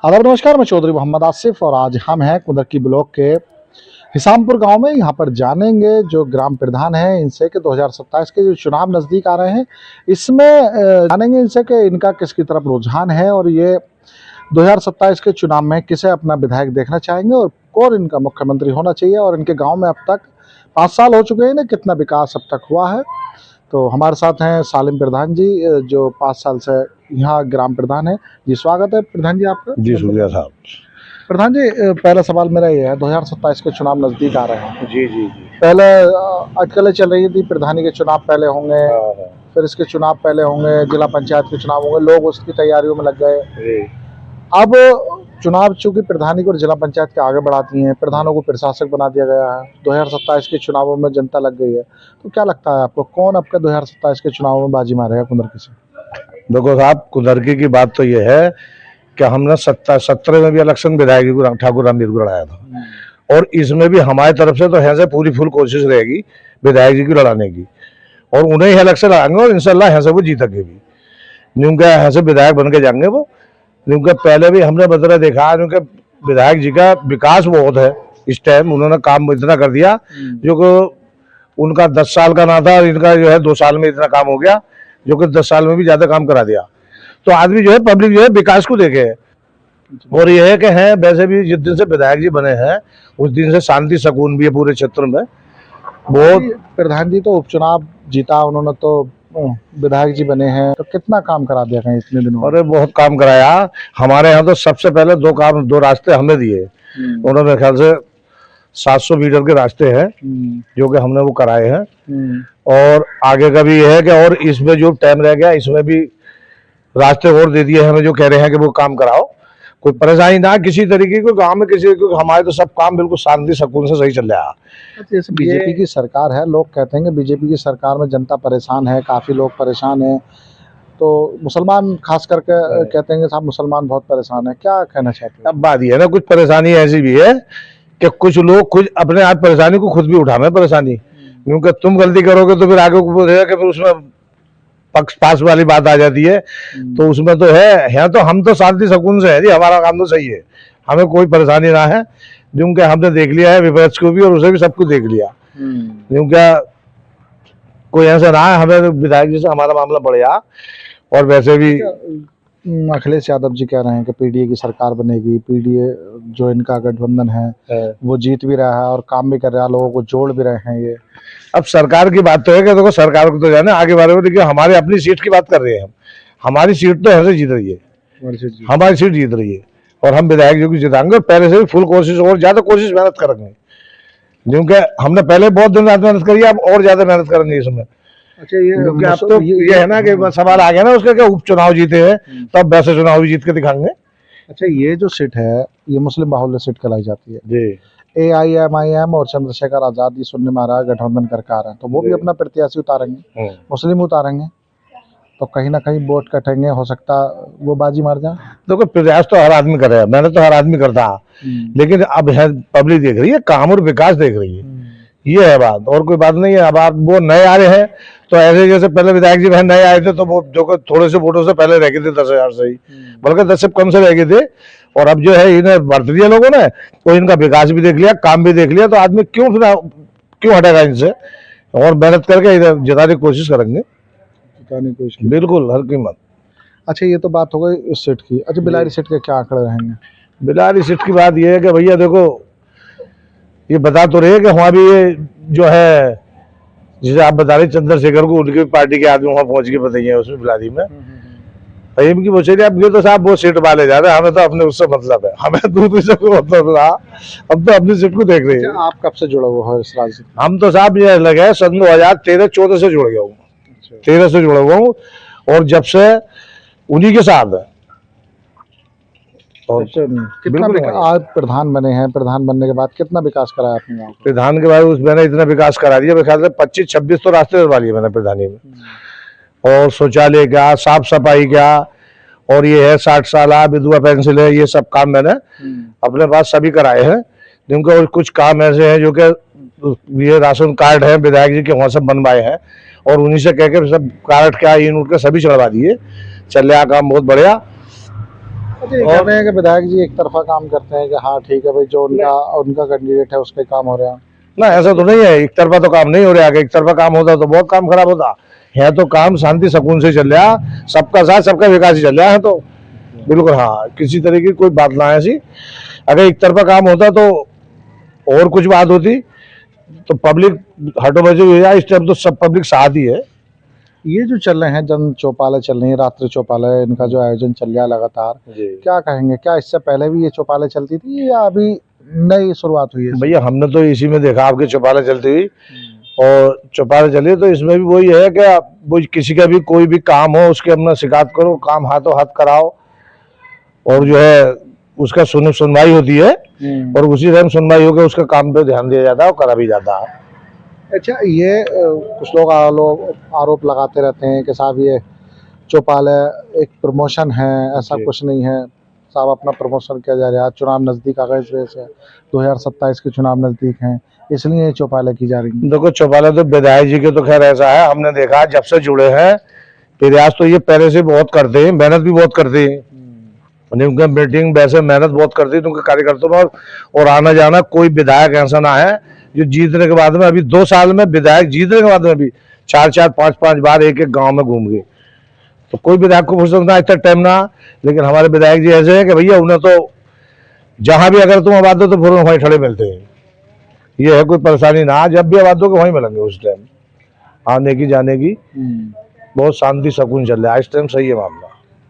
आदाब नमस्कार, मैं चौधरी मोहम्मद आसिफ और आज हम हैं कुदरकी ब्लॉक के हिसामपुर गांव में। यहाँ पर जानेंगे जो ग्राम प्रधान हैं इनसे कि 2027 के जो चुनाव नज़दीक आ रहे हैं इसमें जानेंगे इनसे कि इनका किसकी तरफ रुझान है और ये 2027 के चुनाव में किसे अपना विधायक देखना चाहेंगे और कौन इनका मुख्यमंत्री होना चाहिए और इनके गाँव में अब तक 5 साल हो चुके हैं, इन्हें कितना विकास अब तक हुआ है। तो हमारे साथ हैं सालिम प्रधान जी जो 5 साल से यहाँ ग्राम प्रधान है। जी स्वागत है प्रधान जी आपका। जी शुक्रिया साहब। प्रधान जी पहला सवाल मेरा ये है, 2027 के चुनाव नज़दीक आ रहे हैं। जी जी जी पहले अटकलें चल रही थी, प्रधानी के चुनाव पहले होंगे, फिर इसके चुनाव पहले होंगे, जिला पंचायत के चुनाव होंगे, लोग उसकी तैयारियों में लग गए। अब चुनाव चूंकि प्रधानी को और जिला पंचायत के आगे बढ़ाती हैं, प्रधानों को प्रशासक बना दिया गया है। 2027 के चुनावों में जनता लग गई है, तो क्या लगता है आपको कौन आपके 2027 के चुनावों में बाजी मारेगा कुदरकी से? देखो साहब, कुदरकी की बात तो ये है कि हमने 17 में भी इलेक्शन विधायक ठाकुर रामवीर को लड़ाया था और इसमें भी हमारी तरफ से तो है से पूरी फुल कोशिश रहेगी विधायक जी की लड़ाने की और उन्हें ही इलेक्शन लड़ाएंगे और इंशाल्लाह यहाँ से वो जीतेंगे भी। क्योंकि यहाँ से विधायक बन के जाएंगे वो, क्योंकि पहले भी हमने बदला देखा क्योंकि विधायक जी का विकास बहुत है। इस टाइम उन्होंने काम इतना कर दिया जो कि उनका 10 साल का ना था और इनका जो है 2 साल में इतना काम हो गया, जो कि 10 साल में भी ज्यादा काम करा दिया। तो आदमी जो है पब्लिक जो है विकास को देखे और ये है कि है वैसे भी जिस दिन से विधायक जी बने हैं उस दिन से शांति सुकून भी है पूरे क्षेत्र में बहुत। प्रधान जी तो उपचुनाव जीता, उन्होंने तो विधायक जी बने हैं, तो कितना काम करा दिया कहीं इतने दिनों? अरे बहुत काम कराया। हमारे यहाँ तो सबसे पहले 2 रास्ते हमें दिए उन्होंने, मेरे ख्याल से 700 मीटर के रास्ते हैं जो कि हमने वो कराए हैं और आगे का भी ये है कि और इसमें जो टाइम रह गया इसमें भी रास्ते और दे दिए हमें, जो कह रहे हैं कि वो काम कराओ, कोई परेशानी ना किसी तरीके की गांव में किसी को। हमारे तो सब काम बिल्कुल शांति सुकून से सही चल रहा है। जैसे बीजेपी की सरकार है, लोग कहते हैं कि बीजेपी की सरकार में जनता परेशान है, काफी लोग परेशान हैं, तो मुसलमान खास करके कहते हैं कि साहब मुसलमान बहुत परेशान है, क्या कहना चाहते हैं? अब बात यह है ना, कुछ परेशानी ऐसी भी है कि कुछ लोग खुद अपने आप परेशानी को खुद भी उठाना परेशानी, क्योंकि तुम गलती करोगे तो फिर आगे कि फिर उसमें पक्ष पास वाली बात आ जाती है। तो उसमें तो है तो हम तो शांति सुकून से है जी, हमारा काम तो सही है, हमें कोई परेशानी ना है, क्योंकि हमने देख लिया है विपक्ष को भी और उसे भी सब कुछ देख लिया। क्योंकि कोई ऐसा ना है, हमें विधायक जी से हमारा मामला बढ़िया। और वैसे भी अखिलेश यादव जी कह रहे हैं कि पीडीए की सरकार बनेगी, पीडीए जो इनका गठबंधन है वो जीत भी रहा है और काम भी कर रहा है, लोगों को जोड़ भी रहे हैं। ये अब सरकार की बात तो है कि देखो सरकार को तो जाने आगे बारे में, देखिए हमारे अपनी सीट की बात कर रहे हैं हम, हमारी सीट तो ऐसे जीत रही है, हमारी सीट जीत रही है और हम विधायक जी को जिताएंगे और पहले से भी फुल कोशिश और ज्यादा कोशिश मेहनत करेंगे, क्योंकि हमने पहले बहुत दिन रात मेहनत करी, अब और ज्यादा मेहनत करेंगे इसमें। अच्छा, ये अब तो ये है ना कि सवाल आ गया ना उसका, क्या उपचुनाव जीते हैं तब वैसे चुनाव भी जीत के दिखाएंगे। अच्छा, ये जो सीट है ये मुस्लिम बाहुल्य सीट कहलाई जाती है जी। AIMIM और चंद्रशेखर आजाद ये सुनने में आ रहा है गठबंधन करके आ रहे हैं, तो वो भी अपना प्रत्याशी उतारेंगे, मुस्लिम उतारेंगे, तो कहीं ना कहीं वोट कटेंगे, हो सकता वो बाजी मार जाए। देखो प्रयास तो हर आदमी कर रहा है, मेहनत तो हर आदमी करता है, लेकिन अब है पब्लिक देख रही है, काम और विकास देख रही है, ये है बात, और कोई बात नहीं है। अब आप वो नए आ रहे हैं तो ऐसे जैसे पहले विधायक जी बहन नए आए थे तो वो जो थोड़े से वोटों से पहले रह गए थे 10,000 से ही, बल्कि 10 से कम से रह गए थे, और अब जो है इन्हें बढ़ दिया लोगों ने, तो इनका विकास भी देख लिया, काम भी देख लिया, तो आदमी क्यों हटेगा इनसे, और मेहनत करके इधर जिताने की कोशिश करेंगे, बिल्कुल हर कीमत। अच्छा, ये तो बात हो गई इस सीट की। अच्छा, बिलारी सीट के क्या आंकड़े रहेंगे? बिलारी सीट की बात यह है कि भैया देखो ये बता तो रहे कि वहाँ भी ये जो है जिसे आप बता रहे चंद्रशेखर को, उनकी पार्टी के आदमी वहाँ पहुंच के बताइए उसमें बिलारी में फहीम की बोचेरी। अब ये तो साहब वो सीट वाले जा रहे हैं, हमें तो अपने उससे मतलब है, हमें दूसरे से कोई मतलब रहा, हम तो अपनी सीट को देख रहे हैं। आप कब से जुड़े हुए हो इस राजनीति? हम तो साहब ये लगे सन 2013-14 से जुड़ गया हूँ, 13 से जुड़ा हुआ हूँ, और जब से उन्हीं के साथ है। और कितना आज प्रधान बने हैं, प्रधान बनने के बाद कितना विकास कराया आपने गाँव? प्रधान के बाद मैंने इतना विकास करा दिया, मेरे ख्याल से 25-26 तो रास्ते डलवा लिए मैंने प्रधानी में, और शौचालय क्या, साफ सफाई क्या, और ये है 60 साल विधवा पेंशन है, ये सब काम मैंने अपने पास सभी कराए हैं। जिनके और कुछ काम ऐसे हैं जो कि ये राशन कार्ड है विधायक जी के वहाँ सब बनवाए हैं, और उन्हीं से कह के सब कार्ड क्या इन उनके सभी चढ़वा दिए, चल रहा काम बहुत बढ़िया। अच्छा, ये कह रहे हैं कि विधायक जी एक तरफा काम करते हैं कि हाँ ठीक है भाई, जो उनका उनका कैंडिडेट है उसके काम हो रहा है। ना, ऐसा तो नहीं है, एक तरफा तो काम नहीं हो रहा है। एक तरफा काम होता तो बहुत काम खराब होता है। तो काम शांति सुकून से चल रहा, सबका साथ सबका विकास ही चल रहा है। तो बिल्कुल हाँ, किसी तरह की कोई बात ना है ऐसी। अगर एक तरफा काम होता तो और कुछ बात होती, तो पब्लिक हटोबजी हुई है। इस टाइम तो सब पब्लिक साथ ही है। ये जो चल रहे हैं जन चौपाले चल रही है, रात्रि चौपाले, इनका जो आयोजन चल रहा है लगातार, क्या कहेंगे? क्या इससे पहले भी ये चौपाले चलती थी या अभी नई शुरुआत हुई है? भैया हमने तो इसी में देखा आपके चौपाले चलती हुई, और चौपाले चली तो इसमें भी वही है कि वो किसी का भी कोई भी काम हो उसके अपना शिकायत करो, काम हाथों हाथ कराओ, और जो है उसका सुनवाई होती है, और उसी टाइम सुनवाई होकर उसका काम पे ध्यान दिया जाता है और करा भी जाता है। अच्छा, ये कुछ लोग आरोप लगाते रहते हैं कि साहब ये चौपाले एक प्रमोशन है, ऐसा जी। कुछ नहीं है साहब, अपना प्रमोशन किया जा रहा है, चुनाव नज़दीक आ गए इस वजह से, 2027 के चुनाव नज़दीक हैं इसलिए ये चौपाले की जा रही हैं। देखो चौपाले तो विधायक जी के तो खैर ऐसा है, हमने देखा जब से जुड़े हैं प्रयास तो ये पहले से बहुत करते हैं, मेहनत भी बहुत करते हैं। उनका मीटिंग वैसे मेहनत बहुत करती है, उनके कार्यकर्ताओं में और आना जाना। कोई विधायक ऐसा ना है जो जीतने के बाद में, अभी 2 साल में विधायक जीतने के बाद में भी 4-4 5-5 बार एक एक गांव में घूम गए। तो कोई विधायक को फुर्सत ना, इतना टाइम ना। लेकिन हमारे विधायक जी ऐसे हैं कि भैया उन्हें तो जहां भी अगर तुम आबाद हो तो फिर वहीं खड़े मिलते हैं। ये है, कोई परेशानी ना, जब भी आबाद हो के वहीं मिलेंगे उस टाइम, आने की जाने की बहुत शांति सुकून चल रहा है इस टाइम। सही है मामला।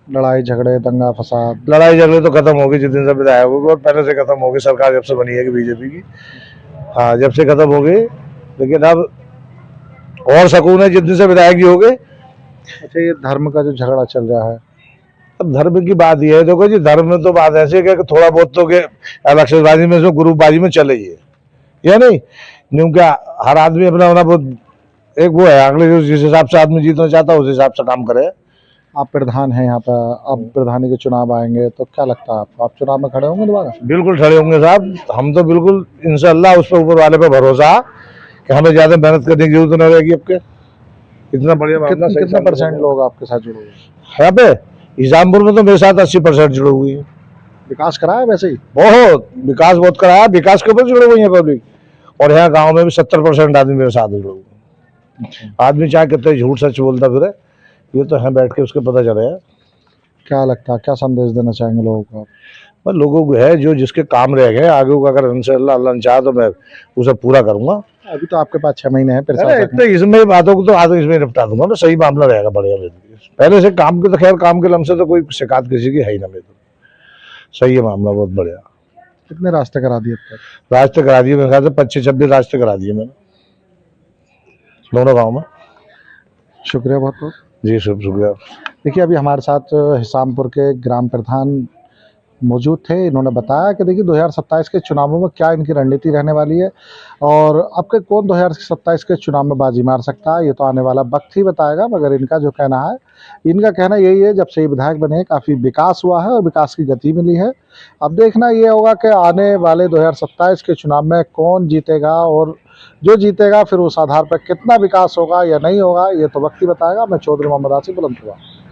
लड़ाई झगड़े दंगा फसाद, लड़ाई झगड़े तो खत्म हो गई जिस दिन से विधायक हो गए, और पहले से खत्म हो गई, सरकार जब से बनी है कि बीजेपी की, हाँ जब से खत्म हो गई। लेकिन अब और सुकून है जिस दिन से विधायक जी हो गए। अच्छा, ये धर्म का जो झगड़ा चल रहा है, अब धर्म की बात यह है, देखो जी धर्म में तो बात ऐसी है कि थोड़ा बहुत तो के इलेक्शनबाजी में, ग्रुपबाजी में चले ही है, या नहीं? क्योंकि हर आदमी अपना अपना बहुत एक वो है, अगले जिस हिसाब से आदमी जीतना चाहता है उस हिसाब से काम करे। आप प्रधान हैं यहाँ पर, अब प्रधानी के चुनाव आएंगे तो क्या लगता है आपको, आप चुनाव में खड़े होंगे दोबारा? बिल्कुल खड़े होंगे साहब, हम तो बिल्कुल इंशाल्लाह उस पर ऊपर वाले पे भरोसा कि हमें ज्यादा मेहनत करने की जरूरत नहीं रहेगी। आपके इतना बढ़िया मामला, कितने परसेंट लोग आपके साथ जुड़े हुए हैं? यहाँ पे इस्लामपुर में तो मेरे साथ 80% जुड़े हुए हैं। विकास करा है वैसे ही? बहुत विकास बहुत कराया, विकास के ऊपर जुड़े हुए हैं पब्लिक। और यहाँ गांव में भी 70% आदमी मेरे साथ जुड़े हुए हैं। आदमी चाहे कितने झूठ सच बोलता फिर, ये तो है बैठ के उसके पता चले। क्या लगता है, क्या संदेश देना चाहेंगे लोगों को? पर लोगों को है जो जिसके काम रह गए आगे को, अगर इंशाल्लाह अल्लाह ने चाहा तो मैं उसे पूरा करूंगा। अभी तो आपके पास 6 महीने हैं अरे इतने इसमें बातों को तो आज इसमें निपटा दूंगा मैं, सही मामला रहेगा बढ़िया। पहले से काम के तो खैर काम के लम से तो कोई शिकायत किसी की है ही ना मेरे तो। सही है मामला, बहुत बढ़िया। कितने रास्ते करा दिए अब तक? रास्ते करा दिए मेरे ख्याल से 25-26 रास्ते करा दिए मैंने दोनों गाँव में। शुक्रिया बहुत बहुत। जी शुक्रिया। देखिए, अभी हमारे साथ हिसामपुर के ग्राम प्रधान मौजूद थे। इन्होंने बताया कि देखिए 2027 के चुनावों में क्या इनकी रणनीति रहने वाली है और अब के कौन 2027 के चुनाव में बाजी मार सकता है ये तो आने वाला वक्त ही बताएगा। मगर इनका जो कहना है, इनका कहना यही है, जब से ये विधायक बने काफ़ी विकास हुआ है और विकास की गति मिली है। अब देखना ये होगा कि आने वाले 2027 के चुनाव में कौन जीतेगा और जो जीतेगा फिर उस आधार पर कितना विकास होगा या नहीं होगा, ये तो वक्त ही बताएगा। मैं चौधरी मोहम्मद आसिफ, बुलंदशहर।